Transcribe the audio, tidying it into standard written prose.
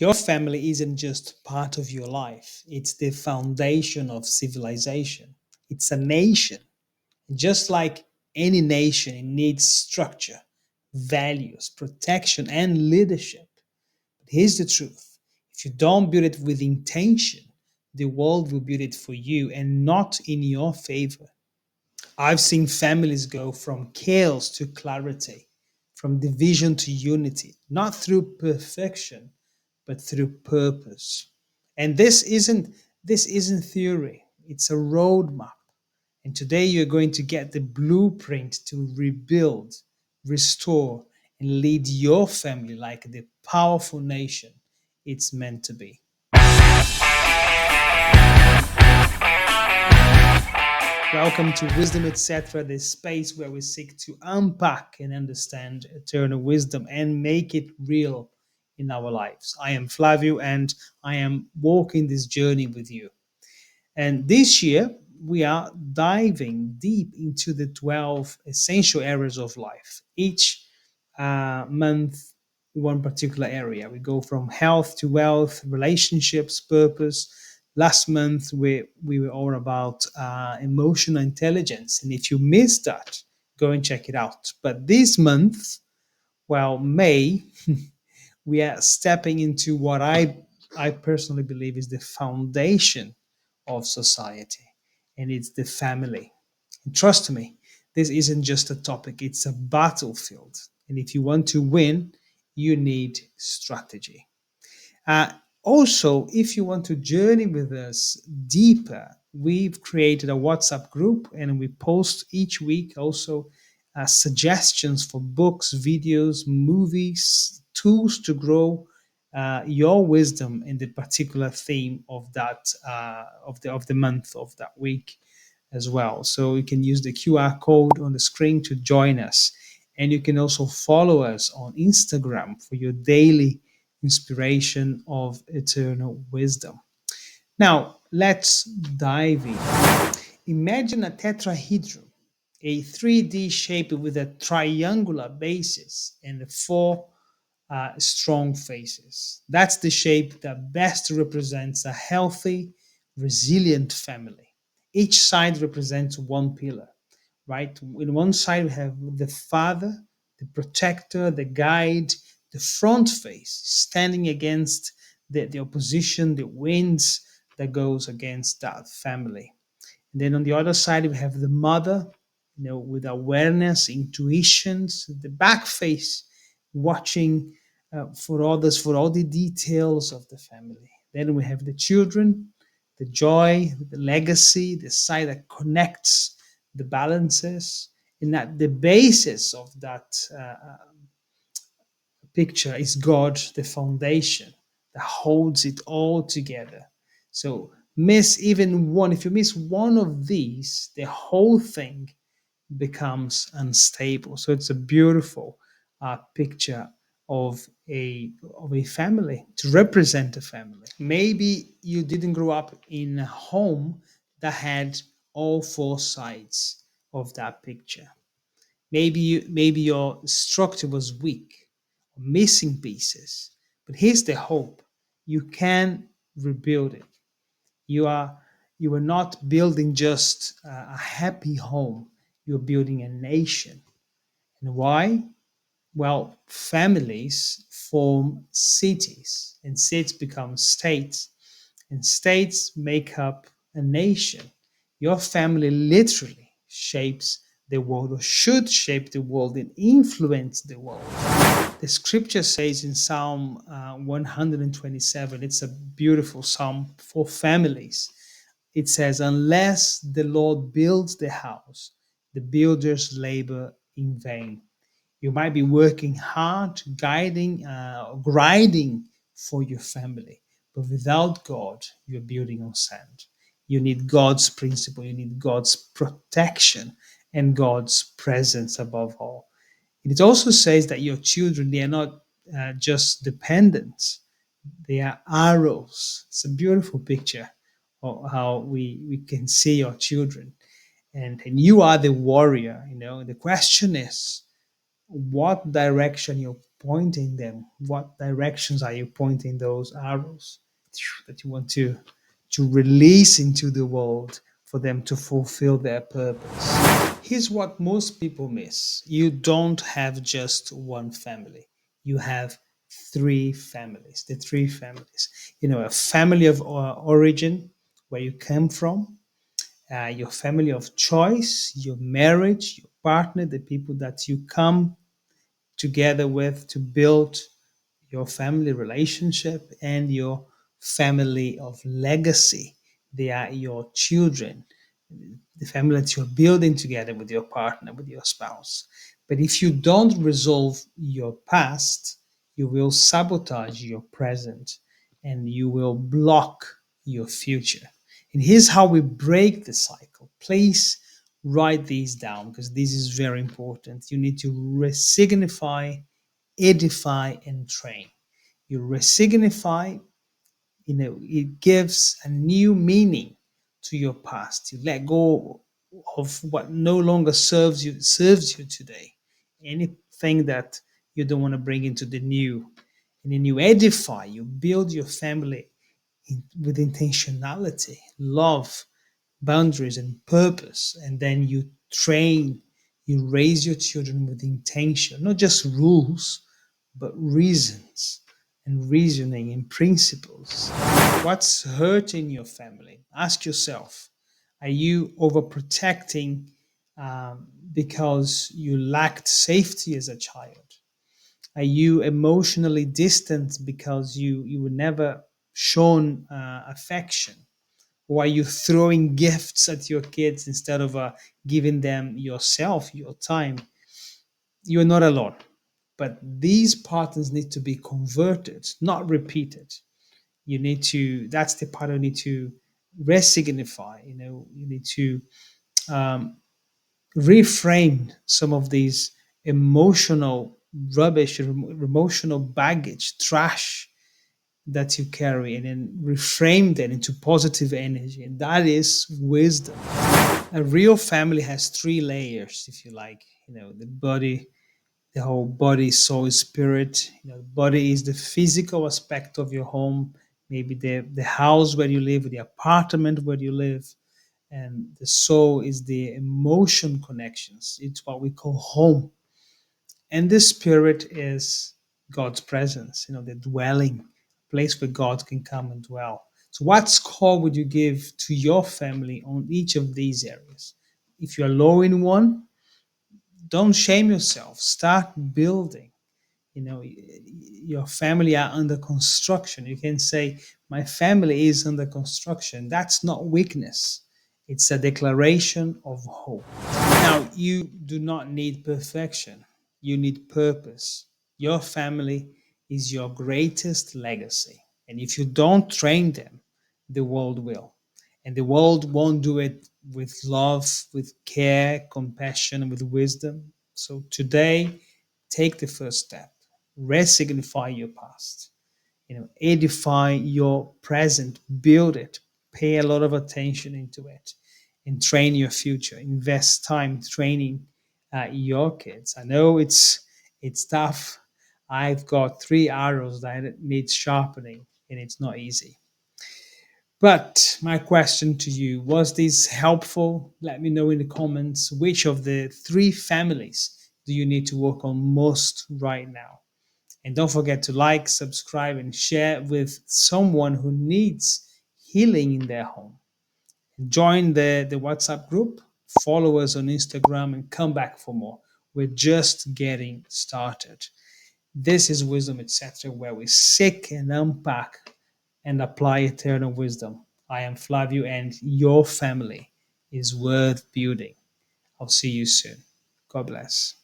Your family isn't just part of your life, it's the foundation of civilization. It's a nation. Just like any nation, it needs structure, values, protection, and leadership. But here's the truth: if you don't build it with intention, the world will build it for you and not in your favor. I've seen families go from chaos to clarity, from division to unity, not through perfection, but through purpose. And this isn't theory, it's a roadmap. And today you're going to get the blueprint to rebuild, restore, and lead your family like the powerful nation it's meant to be. Welcome to Wisdom Etc., the space where we seek to unpack and understand eternal wisdom and make it real in our lives. I am Flavio and I am walking this journey with you. And this year, we are diving deep into the 12 essential areas of life. Each month, one particular area. We go from health to wealth, relationships, purpose. Last month, we were all about emotional intelligence. And if you missed that, go and check it out. But this month, well, May, we are stepping into what I personally believe is the foundation of society, and it's the family. And trust me, this isn't just a topic, it's a battlefield. And if you want to win, you need strategy. Uh, Also, if you want to journey with us deeper, we've created a WhatsApp group and we post each week also suggestions for books, videos, movies, tools to grow your wisdom in the particular theme of that of the month of that week as well. So you can use the QR code on the screen to join us, and you can also follow us on Instagram for your daily inspiration of eternal wisdom. Now, let's dive in. Imagine a tetrahedron, a 3D shape with a triangular basis and four strong faces. That's the shape that best represents a healthy, resilient family. Each side represents one pillar, right? In one side, we have the father, the protector, the guide, the front face standing against the opposition, the winds that goes against that family. And then on the other side, we have the mother, with awareness, intuitions, the back face, watching for others, for all the details of the family. Then we have the children, the joy, the legacy, the side that connects the balances, and that the basis of that picture is God, the foundation that holds it all together. So miss even one, if you miss one of these, the whole thing becomes unstable. So it's a beautiful picture of a family, to represent a family. Maybe you didn't grow up in a home that had all four sides of that picture. Maybe your structure was weak, missing pieces. But here's the hope: you can rebuild it. You are you are not building just a happy home. You're building a nation. And why? Well, families form cities, and cities become states, and states make up a nation. Your family literally shapes the world, or should shape the world and influence the world. The scripture says in Psalm 127, it's a beautiful psalm for families. It says, unless the Lord builds the house, the builders labor in vain. You might be working hard, grinding for your family, but without God, you're building on sand. You need God's principle, you need God's protection, and God's presence above all. It also says that your children, they are not just dependents, they are arrows. It's a beautiful picture of how we can see our children. And you are the warrior. The question is, what direction you're pointing them? What directions are you pointing those arrows that you want to release into the world for them to fulfill their purpose? Here's what most people miss. You don't have just one family. You have three families, the three families. A family of origin, where you came from, your family of choice, your marriage, your partner, the people that you come together with to build your family relationship, and your family of legacy. They are your children, the family that you're building together with your partner, with your spouse. But if you don't resolve your past, you will sabotage your present and you will block your future. And here's how we break the cycle. Please write these down because this is very important. You need to resignify, edify, and train. You resignify, it gives a new meaning to your past. You let go of what no longer serves you today. Anything that you don't want to bring into the new. And then you edify, you build your family with intentionality, love, boundaries, and purpose. And then you train, you raise your children with intention, not just rules, but reasons and reasoning and principles. What's hurting your family? Ask yourself, are you overprotecting because you lacked safety as a child? Are you emotionally distant because you were never shown affection? Or are you throwing gifts at your kids instead of giving them yourself, your time? You're not alone. But these patterns need to be converted, not repeated. That's the part you need to resignify. You need to um, reframe some of these emotional rubbish, emotional baggage, trash that you carry, and then reframe that into positive energy. And that is wisdom. A real family has three layers, if you like. The body, the whole body, soul, spirit. The body is the physical aspect of your home, maybe the house where you live, the apartment where you live. And the soul is the emotion connections. It's what we call home. And the spirit is God's presence, the dwelling place where God can come and dwell. So, what score would you give to your family on each of these areas? If you're low in one, don't shame yourself. Start building. Your family are under construction. You can say, my family is under construction. That's not weakness. It's a declaration of hope. Now, you do not need perfection. You need purpose. Your family is your greatest legacy. And if you don't train them, the world will. And the world won't do it with love, with care, compassion, and with wisdom. So today, take the first step. Resignify your past. Edify your present. Build it. Pay a lot of attention into it, and train your future. Invest time training your kids. I know it's tough. I've got three arrows that need sharpening, and it's not easy. But my question to you, was this helpful? Let me know in the comments, which of the three families do you need to work on most right now? And don't forget to like, subscribe, and share with someone who needs healing in their home. Join the WhatsApp group, follow us on Instagram, and come back for more. We're just getting started. This is Wisdom, etc., where we seek and unpack and apply eternal wisdom. I am Flavio, and your family is worth building. I'll see you soon. God bless.